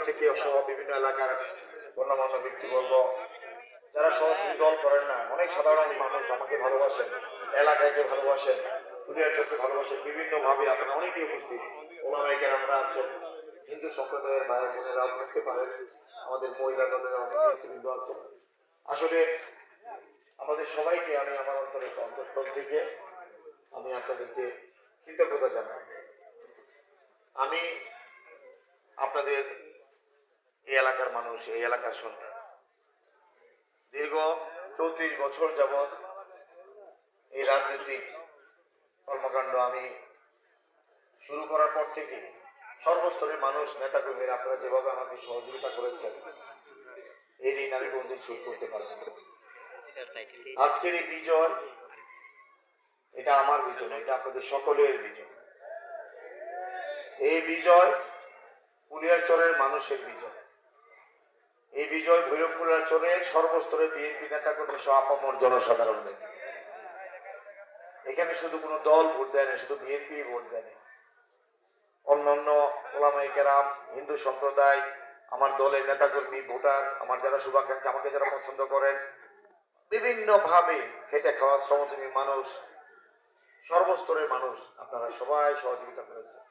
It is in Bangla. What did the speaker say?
থেকে সহ বিভিন্ন এলাকার গণ্যমান্য ব্যক্তিবর্গ, যারা সরাসরি দল করেন না, অনেক সাধারণ মানুষ আমাকে ভালোবাসেন, এলাকাকে ভালোবাসেন, দুনিয়ার চোখে ভালোবাসেন, বিভিন্নভাবে আপনারা অনেকেই উপস্থিত, ওলামায়ে কেরামরা আছেন, হিন্দু সম্প্রদায়ের ভাই বোনেরাও থাকতে পারেন, আমাদের মহিলা দলের অনেক নেতৃবৃন্দ আছেন। আসলে আমাদের সবাইকে আমি আমার অন্তরের অন্তঃস্থল থেকে আমি আপনাদেরকে কৃতজ্ঞতা জানাই। আমি আপনাদের এই এলাকার মানুষ, এই এলাকার সন্তান। দীর্ঘ 34 বছর যাবৎ এই রাজনৈতিক কর্মকাণ্ড আমি শুরু করার পর থেকে সর্বস্তরের মানুষ, নেতাকর্মীরা আপনারা যেভাবে আমাকে সহযোগিতা করেছেন, এই ঋণ আমি কোনদিন শোধ করতে পারব না। আজকের এই বিজয়, এটা আমার বিজয় না, এটা আপনাদের সকলের বিজয়। এই বিজয় কুলিয়ারচরের মানুষের বিজয়। এই বিজয় ভৈরব কুলিয়ারচরের সর্বস্তরের বিএনপি নেতাকর্মী সহ আপামর জনসাধারণের। এখানে শুধু কোনো দল ভোট দেয় না, শুধু বিএনপি ভোট দেয় না, অন্যান্য ওলামায়ে কেরাম, হিন্দু সম্প্রদায়, আমার দলের নেতাকর্মী, ভোটার, আমার যারা শুভাকাঙ্ক্ষী, আমাকে যারা পছন্দ করেন, বিভিন্ন ভাবে খেটে খাওয়া শ্রমজীবী মানুষ, সর্বস্তরের মানুষ, আপনারা সবাই সহযোগিতা করেছেন।